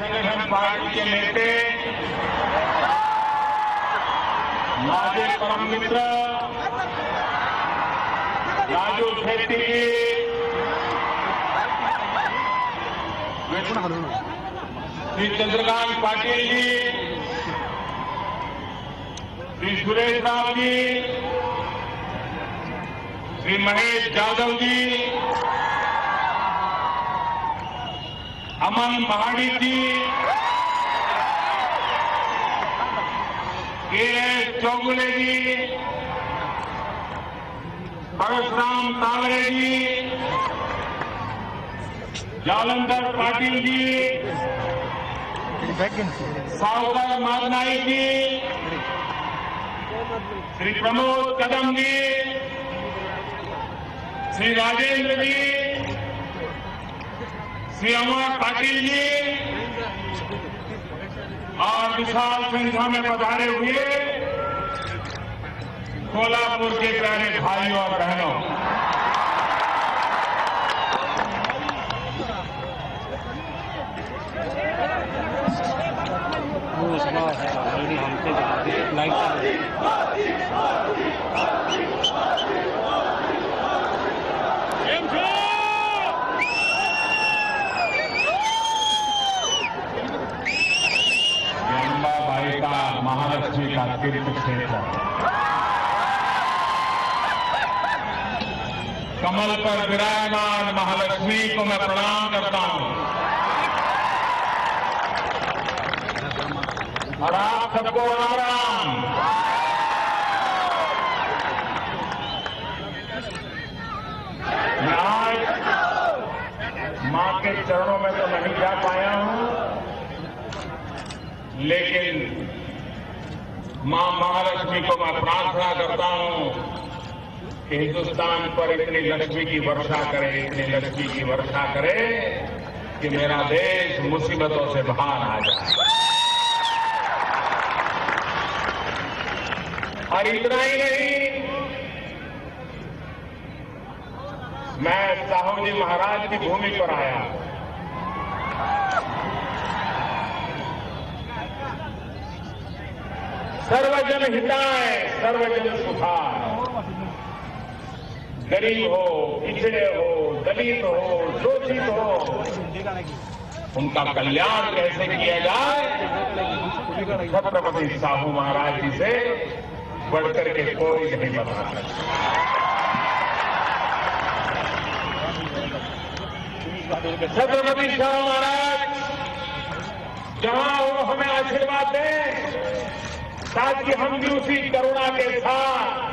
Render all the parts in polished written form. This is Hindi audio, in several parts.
संगठन पार्टी के नेता माजे परम मित्र राजू शेट्टी जी, श्री चंद्रकांत पाटिल जी, श्री सुरेश राव जी, श्री महेश यादव जी, अमन महाडिक जी, के चौगुले जी, परशुराम तावरे जी, जालंधर पाटिल जी, सावकर मादनाई जी, श्री प्रमोद कदम जी, श्री राजेंद्र जी, श्री अमर पाटिल जी और विशाल संख्या में पधारे हुए कोल्हापुर के प्यारे भाइयों और बहनों, भाई का महालक्ष्मी का तीर्थ क्षेत्र कमल पर विराजमान महालक्ष्मी को मैं प्रणाम करता हूं और आप सबको राम। मैं आज मां के चरणों में तो नहीं जा पाया हूं, लेकिन मां महालक्ष्मी को मैं प्रार्थना करता हूं कि हिंदुस्तान पर इतनी लक्ष्मी की वर्षा करे, इतनी लक्ष्मी की वर्षा करे कि मेरा देश मुसीबतों से बाहर आ जाए। और इतना ही नहीं, मैं साहू जी महाराज की भूमि पर आया। सर्वजन हिताय सर्वजन सुखाय, गरीब हो, पिछड़े हो, दलित हो, शोषित हो, उनका कल्याण कैसे किया जाए, छत्रपति साहू महाराज जी से बढ़कर के कोई नहीं बता सकता। छत्रपति साहू महाराज जहां वो हमें आशीर्वाद दें, ताकि हम भी उसी करुणा के साथ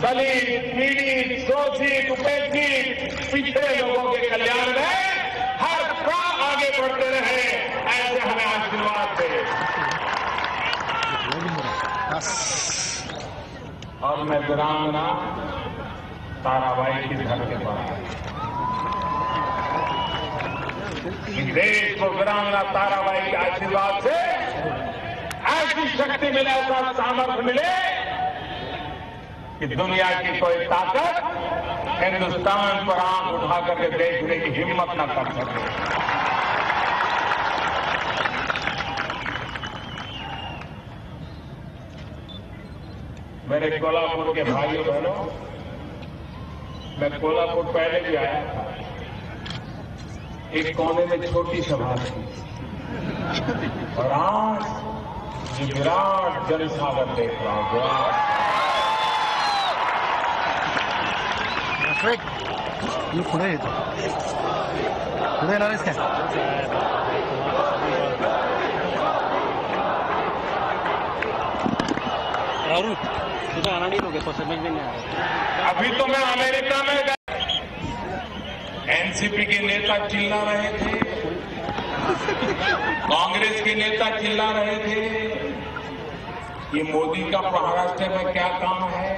दलित, पीड़ित, शोषित, उपेक्षित, पिछड़े लोगों के कल्याण में हर काम आगे बढ़ते रहे, ऐसे हमें आशीर्वाद दे। और मैं वीरांगना ताराबाई की धरती पर देश को वीरांगना ताराबाई के आशीर्वाद से ऐसी शक्ति मिले, ऐसा सामर्थ्य मिले कि दुनिया की कोई ताकत हिंदुस्तान पर आंख उठा करके देखने की हिम्मत न कर सके। मेरे कोल्हापुर के भाइयों बहनों, मैं कोल्हापुर पहले भी आया था। एक कोने में छोटी सभा थी और आज ये विराट जनसागर देख रहा हूं। 이거 보내야 돼. 보내라 했어. राहुल तुझे आना नहीं दोगे तो समझ में नहीं आ रहा। अभी तो मैं अमेरिका में एनसीपी के नेता चिल्ला रहे थे, कांग्रेस के नेता चिल्ला रहे थे, ये मोदी का महाराष्ट्र में क्या काम है,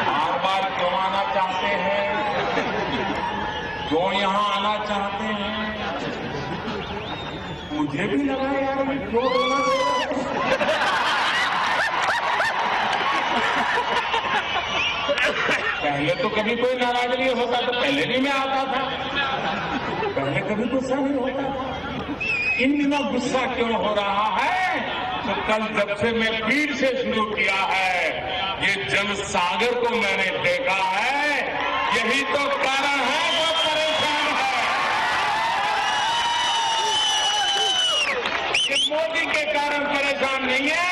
बार बार क्यों आना चाहते हैं, क्यों यहां आना चाहते हैं। मुझे भी लगा यार क्यों रोना दे रहे हैं। पहले तो कभी कोई नाराज नहीं होता, तो पहले भी मैं आता था, पहले कभी गुस्सा नहीं होता था। इन दिनों गुस्सा क्यों हो रहा है? तो कल जब से मैं भीड़ से शुरू किया है, ये जनसागर को मैंने देखा है, यही तो कारण है वो परेशान है। ये मोदी के कारण परेशान नहीं है,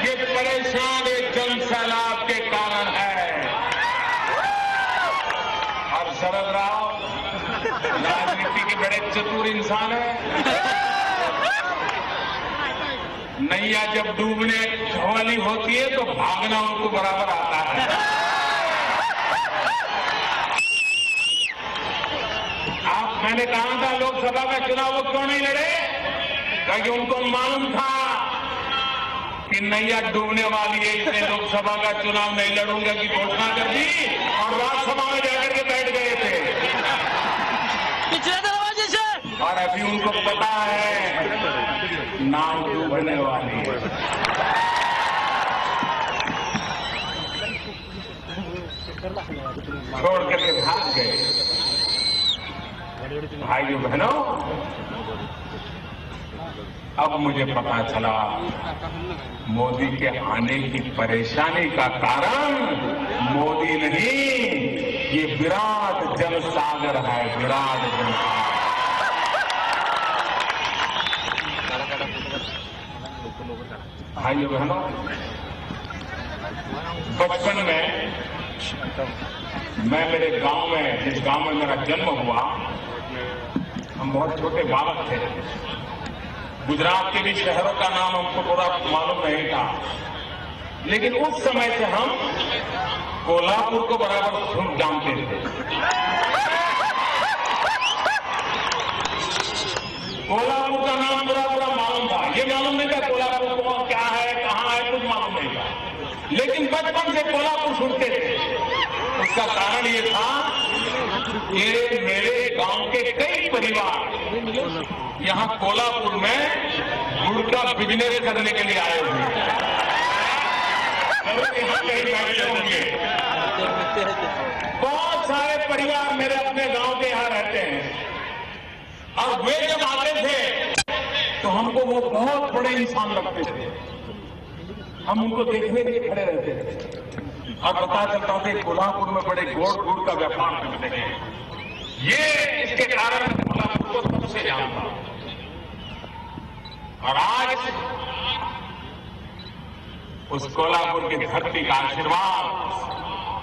ये परेशान एक जनसैलाब के कारण है। और शरद राव राजनीति के बड़े चतुर इंसान है। नैया जब डूबने वाली होती है तो भागना उनको बराबर आता है। मैंने कहा था लोकसभा का चुनाव वो क्यों नहीं लड़े? क्योंकि उनको मालूम था कि नैया डूबने वाली है, इसलिए लोकसभा का चुनाव नहीं लड़ूंगा की घोषणा कर दी और राज्यसभा में जाकर के बैठ गए थे। पिछले दरवाजे से। और अभी उनको पता है नाव डूबने वाली है। छोड़ करके भाग गए। भाइयों बहनों, अब मुझे पता चला मोदी के आने की परेशानी का कारण मोदी नहीं, ये विराट जनसागर है, विराट जनसागर। भाइयों बहनों, बचपन में मैं मेरे गांव में, जिस गांव में मेरा जन्म हुआ, हम बहुत छोटे बालक थे। गुजरात के भी शहरों का नाम हमको पूरा मालूम नहीं था, लेकिन उस समय से हम कोल्हापुर को बराबर जानते थे। कोल्हापुर का नाम पूरा मालूम था। ये मालूम नहीं था कोल्हापुर को क्या है, कहाँ है, कुछ मालूम नहीं था, लेकिन बचपन से कोल्हापुर सुनते थे। उसका कारण ये था कि मेरे गांव के कई परिवार यहाँ कोल्हापुर में गुड़ का बिजनेस करने के लिए आए हुए हैं। यहाँ कहीं बैठे होंगे। बहुत सारे परिवार मेरे अपने गांव के यहाँ रहते हैं, और वे जब आते थे तो हमको वो बहुत बड़े इंसान लगते थे। हम उनको देखने के लिए खड़े रहते थे और पता चलता था कि कोल्हापुर में बड़े गुड़ का व्यापार करते हैं। ये इसके कारण कोल्हापुर को सबसे जानता। और आज उस कोल्हापुर की धरती का आशीर्वाद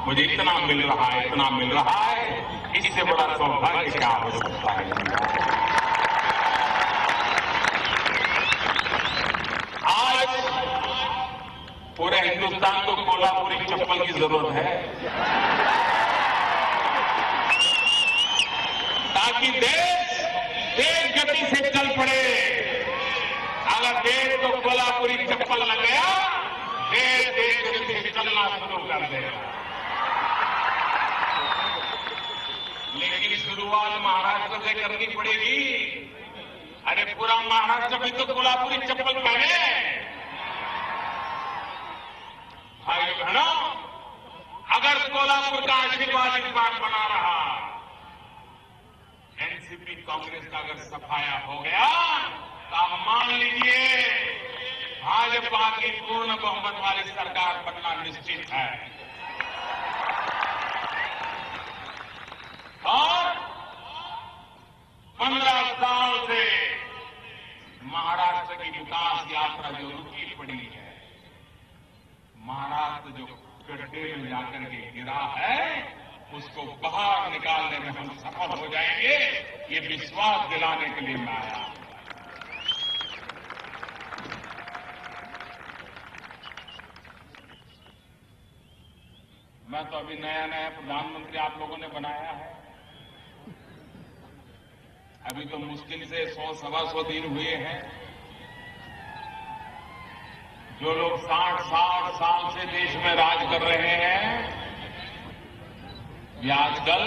मुझे इतना मिल रहा है, इतना मिल रहा है, इससे बड़ा सौभाग्य क्या हो सकता है। आज पूरे हिंदुस्तान को कोल्हापुरी चप्पल की जरूरत है, ताकि देश तेज गति से चल पड़े। अगर देश को कोल्हापुरी चप्पल लग गया, देश तेज गति से चलना शुरू कर देगा। लेकिन शुरुआत महाराष्ट्र से करनी पड़ेगी। अरे पूरा महाराष्ट्र भी तो कोल्हापुरी चप्पल पहने। भाइयों बहनों, अगर कोल्हापुर का आशीर्वाद इस बार बना रहा, एनसीपी कांग्रेस का अगर सफाया हो गया, तो आप मान लीजिए भाजपा की पूर्ण बहुमत वाली सरकार बनना निश्चित है। और 15 साल से महाराष्ट्र की विकास यात्रा जो रुकी पड़ी है, महाराष्ट्र जो गड्ढे में जाकर के गिरा है, उसको बाहर निकालने में हम सफल हो जाएंगे, ये विश्वास दिलाने के लिए मैं आया। मैं तो अभी नया प्रधानमंत्री आप लोगों ने बनाया है। अभी तो मुश्किल से 100-125 दिन हुए हैं। जो लोग 60 साल से देश में राज कर रहे हैं, ये आजकल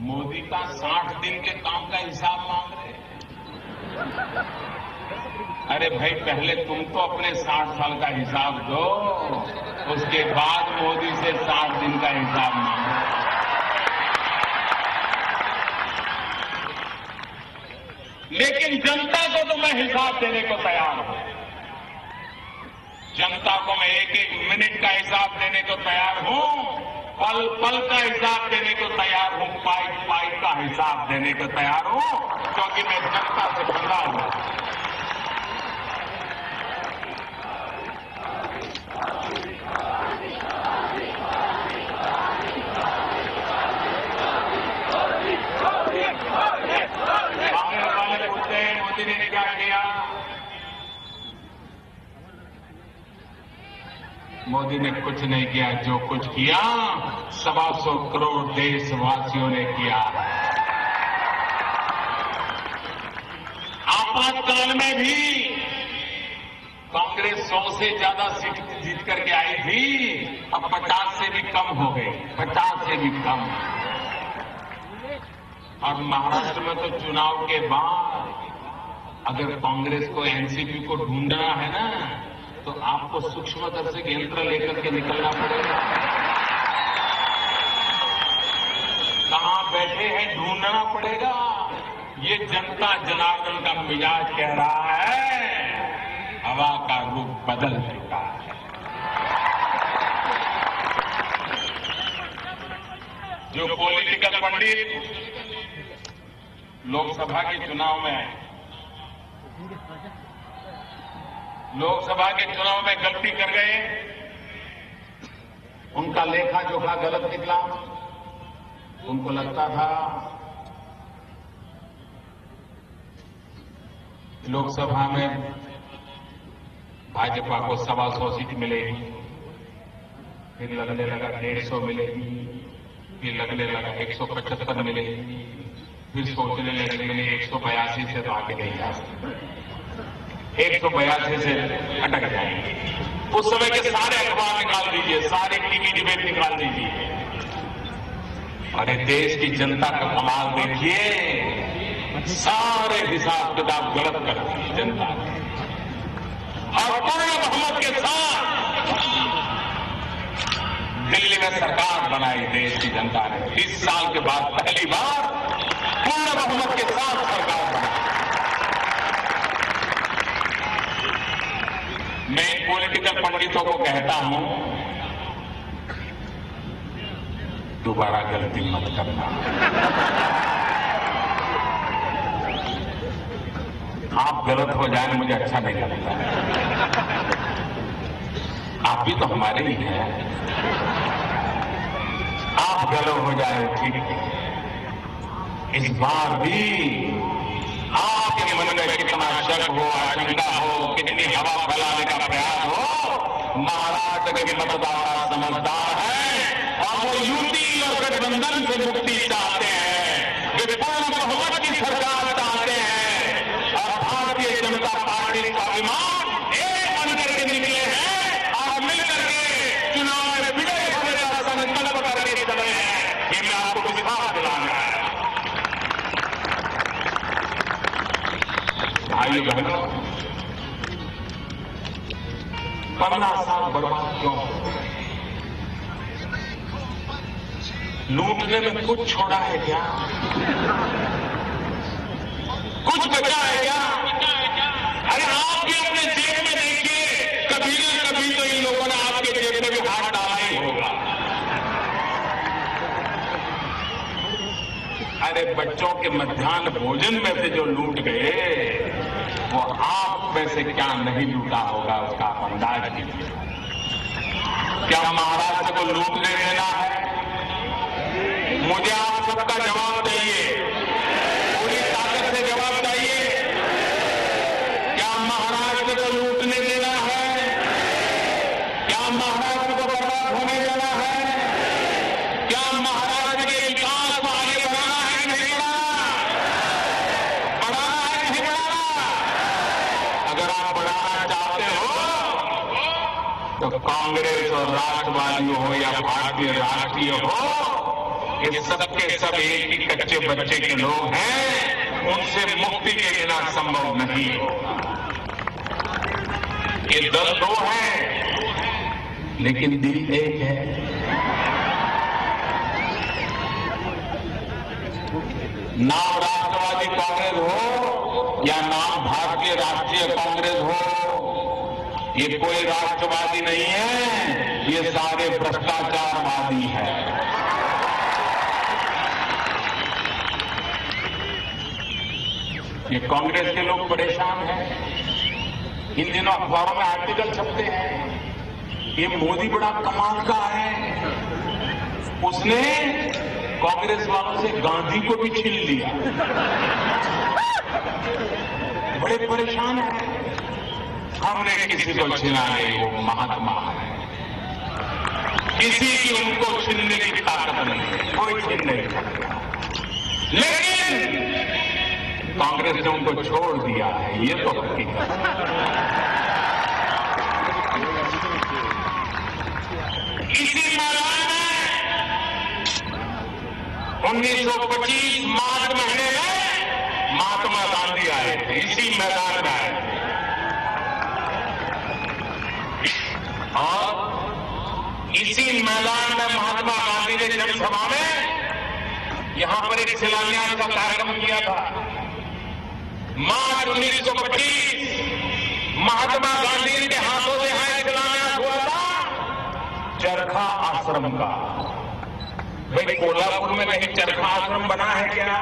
मोदी का 60 दिन के काम का हिसाब मांग रहे हैं। अरे भाई, पहले तुम तो अपने 60 साल का हिसाब दो, उसके बाद मोदी से 60 दिन का हिसाब मांगो। लेकिन जनता को तो मैं हिसाब देने को तैयार हूं। जनता को मैं एक एक मिनट का हिसाब देने को तैयार हूं, पल पल का हिसाब देने को तैयार हूं, पाइप पाइप का हिसाब देने को तैयार हूं, क्योंकि मैं जनता से बंधा हूं। मोदी ने क्या किया? मोदी ने कुछ नहीं किया। जो कुछ किया 125 करोड़ देशवासियों ने किया। आपातकाल में भी कांग्रेस 100 से ज्यादा सीट जीत करके आई थी, अब 50 से भी कम हो गई, 50 से भी कम। और महाराष्ट्र में तो चुनाव के बाद अगर कांग्रेस को एनसीपी को ढूंढना है ना, तो आपको सूक्ष्मदर्शक यंत्र लेकर के निकलना पड़ेगा। कहां बैठे हैं ढूंढना पड़ेगा। ये जनता जनार्दन का मिजाज कह रहा है, हवा का रूप बदल चुका है। जो पॉलिटिकल पंडित लोकसभा के चुनाव में गलती कर गए, उनका लेखा जोखा गलत निकला। उनको लगता था लोकसभा में भाजपा को 125 सीट मिलेगी, फिर लगने लगा 150 मिलेगी, फिर लगने लगा 175 मिलेगी, फिर सोचने लगे 182 से तो आगे नहीं जा सकते, 182 से अटक जाएंगे। उस समय के सारे अखबार निकाल दीजिए, सारे टीवी डिबेट निकाल दीजिए। अरे देश की जनता का कमाल देखिए, सारे हिसाब किताब गलत कर दिए जनता ने, और पूर्ण बहुमत के साथ दिल्ली में सरकार बनाई देश की जनता ने। 30 साल के बाद पहली बार पूर्ण बहुमत के साथ सरकार बनाई। मैं पॉलिटिकल पंडितों को कहता हूं, दोबारा गलती मत करना। आप गलत हो जाए मुझे अच्छा नहीं लगता। आप भी तो हमारे ही हैं। आप गलत हो जाए ठीक है। इस बार भी आपके मन में कितना शक हो, आशंका हो, कितनी हवा फैलाने का प्रयास हो, महाराष्ट्र के मतदाता समझदार है और वो यूपी और गठबंधन से मुक्ति चाहते हैं। वे पूर्ण बहुमत की सरकार चाहते हैं और भारतीय जनता पार्टी का विमान एक बन करके निकले हैं और मिलकर के चुनाव में विजय होने का संकल्प करके चले हैं। ये मैं आपको विश्वास दिलाना है। भाई बहनों, 15 साल बर्बाद क्यों? लूटने में कुछ छोड़ा है क्या? कुछ बचा है क्या? अरे आप भी अपने जेब में देखिए, कभी न कभी तो इन लोगों ने आपके जेब में भी हाथ डाला ही होगा। अरे बच्चों के मध्याह्न भोजन में से जो लूट गए, वो आप में से क्या नहीं लूटा होगा, उसका आप अंदाज कीजिए। क्या महाराष्ट्र को लूटने देना है? मुझे आप सबका जवाब चाहिए, पूरी ताकत से जवाब चाहिए। क्या महाराष्ट्र को लूटने देना है? क्या महाराष्ट्र को बर्बाद होने देना है? क्या महाराष्ट्र के विकास को आगे बढ़ाना है नहीं बढ़ाना है नहीं बढ़ाना? अगर आप बढ़ाना चाहते हो तो कांग्रेस और राष्ट्रवादी हो या भारतीय राष्ट्रीय हो, ये सबके सब एक ही कच्चे बच्चे के लोग हैं, उनसे मुक्ति के बिना संभव नहीं होगा। ये दल दो हैं लेकिन दिल एक है। नाम राष्ट्रवादी कांग्रेस हो या नाम भारतीय राष्ट्रीय कांग्रेस हो, ये कोई राष्ट्रवादी नहीं है, ये सारे भ्रष्टाचारवादी हैं। ये कांग्रेस के लोग परेशान हैं। इन दिनों अखबारों में आर्टिकल छपते हैं, ये मोदी बड़ा कमाल का है, उसने कांग्रेस वालों से गांधी को भी छीन लिया। बड़े परेशान हैं। हमने किसी को छीना नहीं, वो महात्मा है, किसी की उनको छीनने की ताकत नहीं है, कोई छीन नहीं सकता। लेकिन कांग्रेस ने उनको छोड़ दिया है, ये तो हकीकत है। इसी मैदान में 1925 मार्च महीने में महात्मा गांधी आए थे, इसी मैदान में आए थे। और इसी मैदान में महात्मा गांधी ने जनसभा में यहां पर एक शिलान्यास का कार्यक्रम किया था। मार्च 1925 महात्मा गांधी के हाथों से यहां शिलान्यास हुआ था चरखा आश्रम का। भाई कोल्हापुर में कहीं चरखा आश्रम बना है क्या?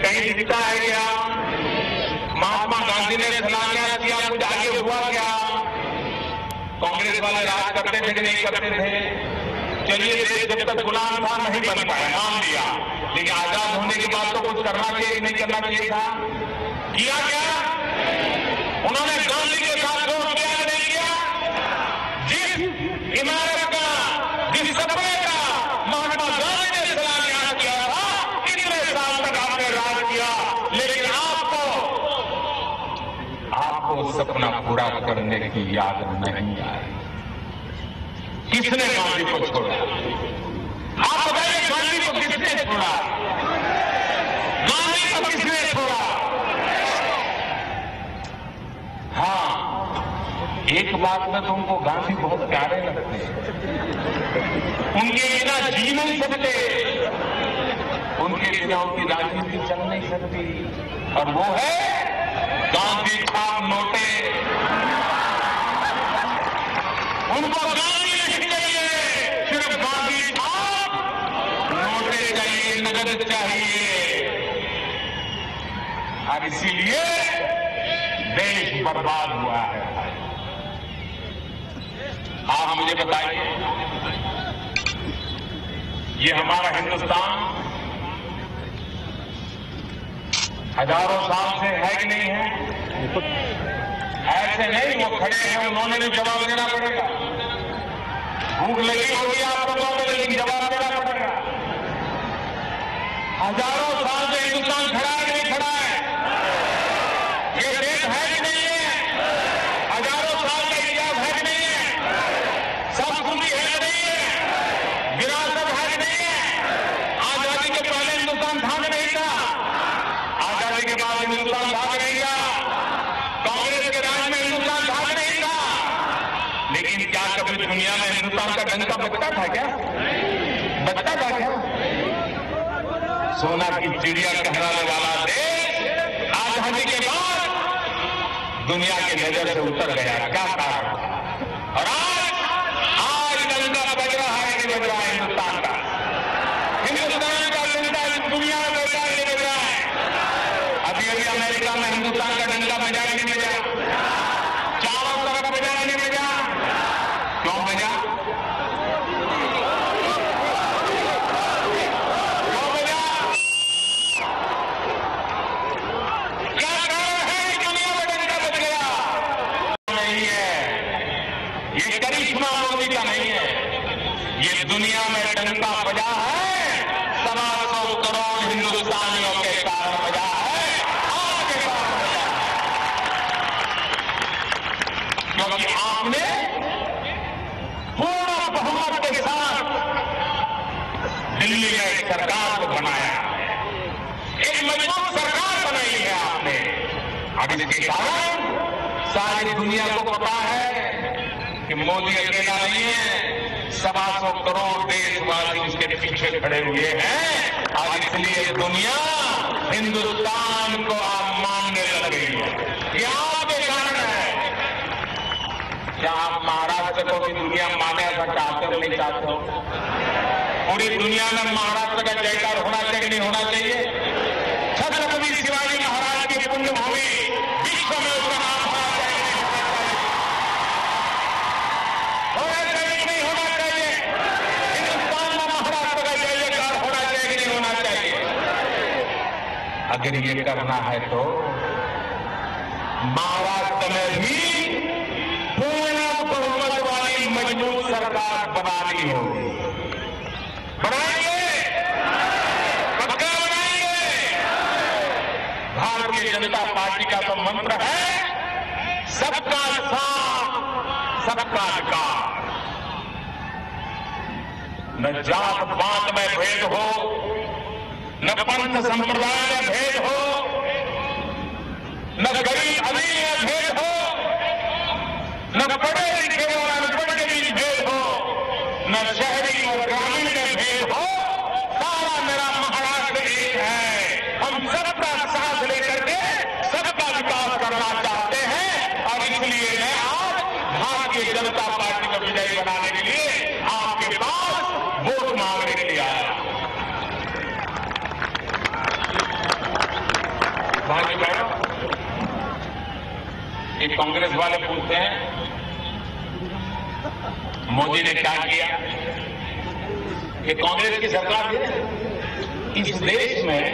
कहीं दिखता है क्या? महात्मा गांधी ने शिलान्यास किया, कुछ आगे हुआ क्या? कांग्रेस वाले राज करते थे कि नहीं करते थे? चलिए देश जब तक गुलाम था नहीं बन पाया, मान लिया, लेकिन आजाद होने के बाद तो कुछ करना चाहिए कि नहीं करना चाहिए था? किया क्या? उन्होंने गांधी के साथ दोस्त किया कि नहीं किया? जिस इमारत का, जिस सपने का महात्मा गांधी ने शिलान्यास किया था, कितने साल तक आपने राज किया, लेकिन आपको सपना पूरा करने की याद नहीं आई। किसने गांधी को छोड़ा? आप बताइए, गांधी को किसने छोड़ा? गांधी को किसने छोड़ा? हाँ, एक बात में तो उनको गांधी बहुत प्यारे लगते हैं, उनके बिना जी नहीं सकते, उनके बिना उनकी राजनीति चल नहीं सकती, और वो है गांधी छाप नोटे। उनको गांधी नहीं चाहिए, सिर्फ गांधी छाप नोटे चाहिए, नगद चाहिए, और इसीलिए देश बर्बाद हुआ है। आप मुझे बताइए, ये हमारा हिंदुस्तान हजारों साल से है कि नहीं है? ऐसे नहीं, वो खड़े हैं, उन्होंने भी जवाब देना पड़ेगा। भूख लगी होगी आप लोगों को, लेकिन जवाब देना पड़ेगा। हजारों साल से हिंदुस्तान खड़ा है कि नहीं खड़ा है? ये देश है कि नहीं है? हजारों साल का इतिहास है कि नहीं है? संस्कृति है कि नहीं है? विरासत है कि नहीं है? आजादी के पहले हिंदुस्तान था कि नहीं था? आजादी के बाद हिंदुस्तान था कि नहीं था? कांग्रेस के राज में हिंदुस्तान था कि नहीं था? लेकिन क्या कभी दुनिया में हिंदुस्तान का डंका बजता था क्या? बजता था क्या? सोना की चिड़िया कहलाने वाला देश आजादी के बाद दुनिया की नजर से उतर गया। क्या कारण था? और आज डंका बज रहा है कि बज रहा है हिंदुस्तान का? हिंदुस्तान का डंका दुनिया में बज रहा है कि बज रहा है? अभी अभी अमेरिका में हिंदुस्तान का डंका बजा कि नहीं बजा? चारों तरफ बजा कि नहीं बजा? क्यों बजा? क्यों बजा? क्या कारण है कि दुनिया में डंका बज गया? नहीं है, ये करिश्मा मोदी का नहीं है, ये दुनिया में डंका बजा है 125 करोड़ हिंदुस्तानियों के कारण बजा है, आपके कारण बजा है। क्योंकि आपने पूर्ण बहुमत के साथ दिल्ली में एक सरकार को बनाया, एक मजबूत सरकार बनाई है आपने। अब इसके कारण सारी दुनिया को पता है कि मोदी अकेला नहीं है, 125 करोड़ देशवासी उसके पीछे खड़े हुए हैं, और इसलिए दुनिया हिंदुस्तान को अब ऐसा चाहते हो नहीं चाहते हो? पूरी दुनिया में महाराष्ट्र का जयकार होना चाहिए नहीं होना चाहिए? छत्रपति शिवाजी महाराज की पुण्यभूमि विश्व में उसका नाम होना चाहिए नहीं होना चाहिए? हिंदुस्तान में महाराष्ट्र का जय जयकार होना चाहिए नहीं होना चाहिए? अगर ये करना है तो महाराष्ट्र में भी पूर्ण बहुमत वाली मजबूत सरकार बनानी होगी। बनाएंगे, पक्का बनाएंगे। भारतीय जनता पार्टी का तो मंत्र है सबका साथ सबका अधिकार। न जात पात में भेद हो, न पंथ संप्रदाय में भेद हो, न गरीब अमीर में भेद हो, न पढ़े लिखे और अनपढ़ के बीच भेद हो, न शहरी और ग्रामीण में भेद हो। सारा मेरा महाराष्ट्र एक है। हम सबका साथ लेकर के सबका विकास करना चाहते हैं और इसलिए मैं आज भारतीय जनता पार्टी को विजयी बनाने के लिए आपके पास वोट मांगने के लिए आया। भाई बहनों, ये कांग्रेस वाले पूछते हैं मोदी ने क्या किया? कि कांग्रेस की सरकार ने इस देश में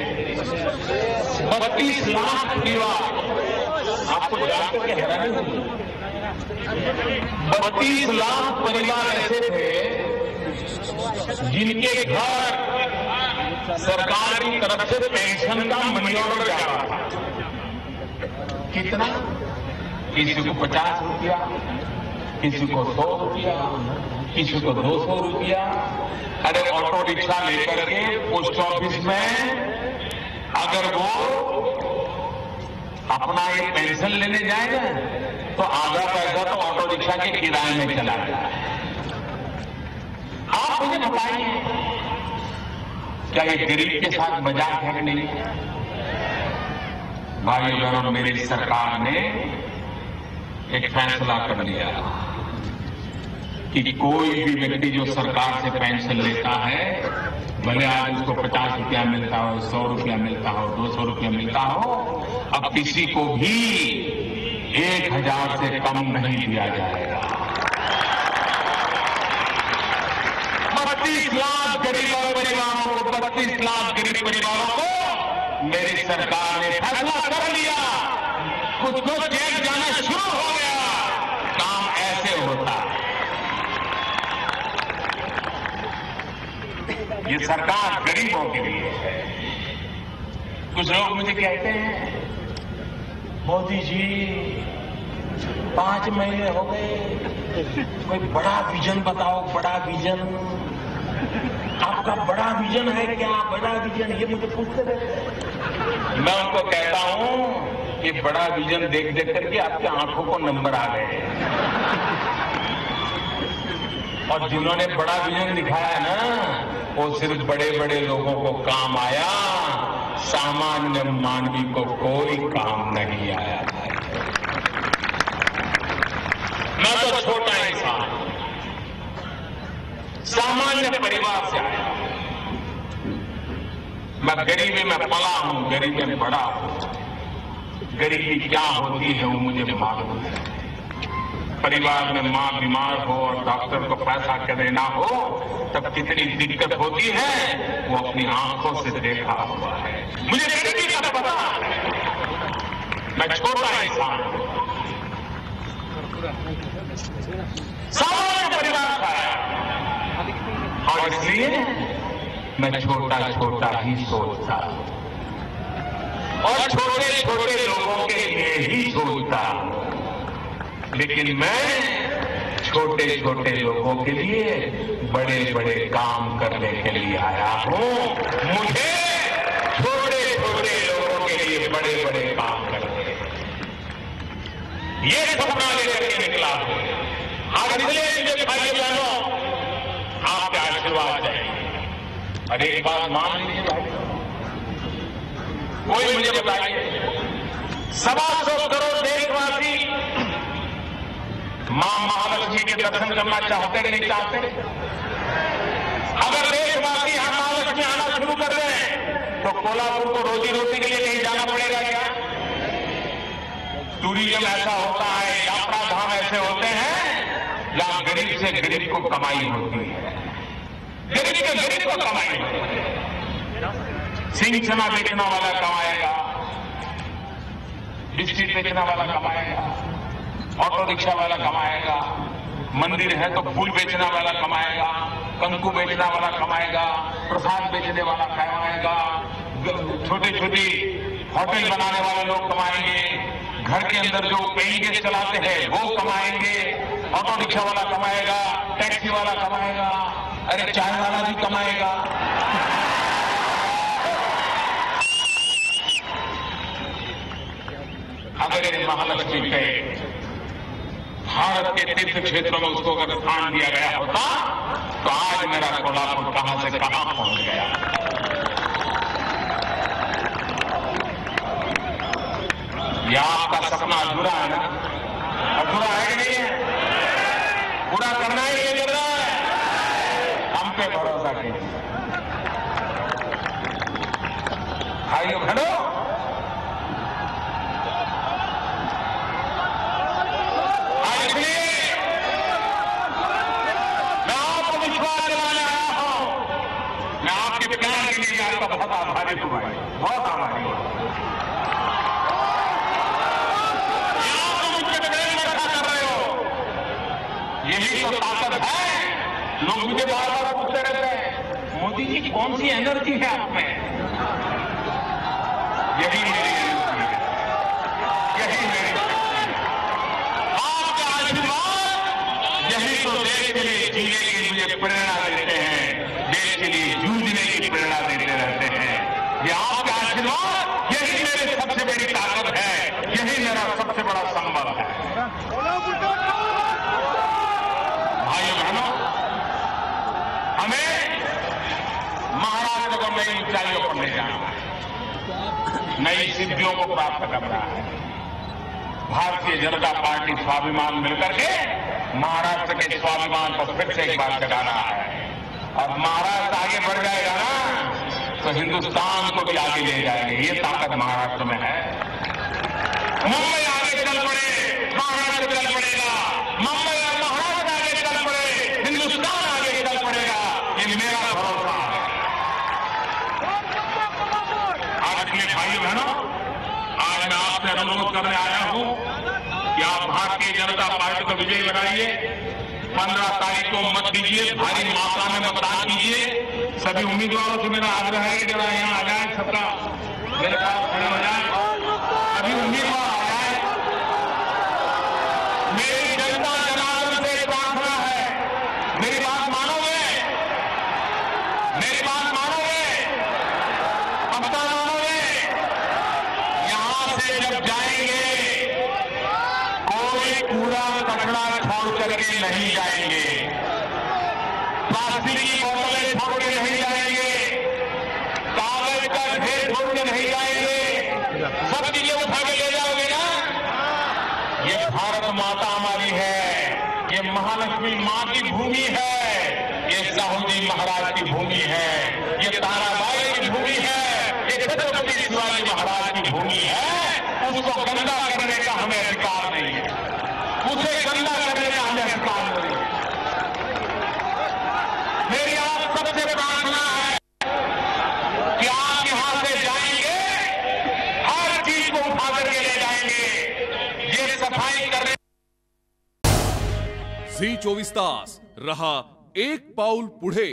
32 लाख परिवार, आपको जानकर के हैरानी होगी, 32 लाख परिवार ऐसे थे जिनके घर सरकार की तरफ से पेंशन का मनी ऑर्डर जा रहा था। कितना? किसी को 50 रुपया, किसी को 100 रुपया, किसी को 200 रुपया। अरे ऑटो रिक्शा लेकर के पोस्ट ऑफिस में अगर वो अपना ये पेंशन लेने जाएगा तो आधा पैसा तो ऑटो रिक्शा के किराए में चला जाए। आप मुझे बताइए, क्या ये गरीब के साथ मजाक है कि नहीं? भाइयों बहनों, मेरी सरकार ने एक फैसला कर लिया कि कोई भी व्यक्ति जो सरकार से पेंशन लेता है, भले आज उसको 50 रुपया मिलता हो, 100 रुपया मिलता हो, 200 रुपया मिलता हो, अब किसी को भी 1000 से कम नहीं दिया जाएगा। 32 लाख गरीब परिवारों को 32 लाख गरीब परिवारों को मेरी सरकार ने फैसला कर लिया। कुछ चेक जाना शुरू हो गया। काम ऐसे होता है। ये सरकार गरीबों के लिए है। कुछ लोग मुझे कहते हैं मोदी जी 5 महीने हो गए, कोई बड़ा विजन बताओ, बड़ा विजन। आपका बड़ा विजन है क्या? बड़ा विजन, ये मुझे पूछते रहते। मैं उनको कहता हूं कि बड़ा विजन देख देख करके आपके आंखों को नंबर आ गए, और जिन्होंने बड़ा विजन दिखाया ना, वो सिर्फ बड़े बड़े लोगों को काम आया, सामान्य मानवी को कोई काम नहीं आया। मैं तो छोटा इंसान, सामान्य परिवार से आया। मैं गरीबी में पला हूं, गरीबी में बड़ा हूं। गरीबी क्या होती है वो मुझे मालूम है। परिवार में मां बीमार हो और डॉक्टर को पैसा के देना हो तब कितनी दिक्कत होती है, वो अपनी आंखों से देखा हुआ है। मुझे गरीबी का पता है। मैं छोटा इंसान हूं, सामान्य परिवार का है, और इसलिए मैं छोटा छोटा ही सोचता हूं और छोटे छोटे लोगों के लिए ही सोचता हूं। लेकिन मैं छोटे छोटे लोगों के लिए बड़े बड़े काम करने के लिए आया हूं। मुझे छोटे छोटे लोगों के लिए बड़े बड़े काम करने, ये सपना लेकर के निकला हूं। आज इसलिए मुझे भाइयों बहनों आपके आशीर्वाद चाहिए। और एक बात मान लीजिए भाई, कोई मुझे बताइए 125 करोड़ देशवासी मां महालक्ष्मी के दर्शन करना चाहते कि नहीं चाहते? अगर देशवासी यहां महालक्ष्मी आना शुरू कर दें तो कोल्हापुर को रोजी रोटी के लिए कहीं जाना पड़ेगा क्या? टूरिज्म ऐसा होता है, यात्रा धाम ऐसे होते हैं जहां गरीब से गरीब को कमाई होती है, गरीब से गरीब को कमाई होती है। सिंह चना बेचने वाला कमाएगा, बिस्किट बेचने वाला कमाएगा, ऑटो रिक्शा वाला कमाएगा, मंदिर है तो फूल बेचने वाला कमाएगा, कंकु बेचने वाला कमाएगा, प्रसाद बेचने वाला कमाएगा, छोटी छोटी होटल बनाने वाले लोग कमाएंगे, घर के अंदर जो पेइंग गेस्ट चलाते हैं वो कमाएंगे, ऑटो रिक्शा वाला कमाएगा, टैक्सी वाला कमाएगा, अरे चाय वाला भी कमाएगा। अगर ये महालक्ष्मी के भारत के तीर्थ क्षेत्रों में उसको अगर स्थान दिया गया होता तो आज मेरा कोल्हापुर कहां से कहां पहुंच गया। यह आपका सपना अधूरा है ना? अधूरा है कि नहीं है? पूरा करना ही ये कर रहा है। हम पे भरोसा कीजिए भाइयों बहनों। आपका बहुत आभारी हूं भाई, बहुत आभारी हूं। आप मुझसे प्रेम रखा कर रहे हो, यही तो ताकत है। लोग मुझे बार बार पूछते रहते हैं मोदी जी कौन सी एनर्जी है आप में? यही मेरी एनर्जी है, यही मेरी आपका आशीर्वाद, यही तो देश के लिए जीने की मुझे प्रेरणा देते हैं, देश के लिए जूझने की प्रेरणा देते रहते हैं। ये आपका आशीर्वाद, यही मेरी सबसे बड़ी ताकत है, यही मेरा सबसे बड़ा संबल है। भाइयों बहनों, हमें महाराष्ट्र को नई ऊंचाइयों पर ले जाना है, नई सिद्धियों को प्राप्त करना है। भारतीय जनता पार्टी स्वाभिमान मिलकर के महाराष्ट्र के स्वाभिमान को फिर से एक बार जगाना है। और महाराष्ट्र आगे बढ़ जाएगा ना तो हिंदुस्तान को भी आगे ले जाएंगे, ये ताकत महाराष्ट्र में है। मुंबई आगे चल पड़े, महाराष्ट्र चल पड़ेगा, मुंबई और महाराष्ट्र आगे चल पड़े, हिंदुस्तान आगे चल पड़ेगा, ये मेरा भरोसा है। आज अपने भाइयों बहनों, आज मैं आपसे अनुरोध करने आया हूं कि आप भारतीय जनता पार्टी को विजयी बनाइए। 15 तारीख को मत दीजिए, भारी मात्रा में मतदान कीजिए। सभी उम्मीदवारों से मेरा आग्रह है कि जरा यहाँ आ जाए, सबका मेरे पास खड़े हो जाए, सभी उम्मीदवार आ जाए। मेरी जनता जनार्दन से प्रार्थना है, मेरी बात मानोगे? मेरी बात मानोगे? पक्का मानोगे? यहां से जब जाएंगे कोई कूड़ा कचरा छोड़ करके नहीं जाएंगे, प्लास्टिक की बोतलें छोड़ के नहीं जाएंगे, कागज का ढेर छोड़ के नहीं जाएंगे, सब चीजें उठा के ले जाओगे ना? ये भारत माता हमारी है, ये महालक्ष्मी मां की भूमि है, ये साहूजी महाराज की भूमि है, ये ताराबाई की भूमि है, ये छत्रपति शिवाजी महाराज की भूमि है। उसको गंदा करने का हमें अधिकार नहीं है, उसे गंदा करने का हमें अधिकार नहीं है। मेरी आप सबसे प्रार्थना है कि आप यहां से जाएंगे, हर चीज को उठा करके ले जाएंगे, ये सफाई करने। झी 24 तास रहा एक पाऊल पुढे।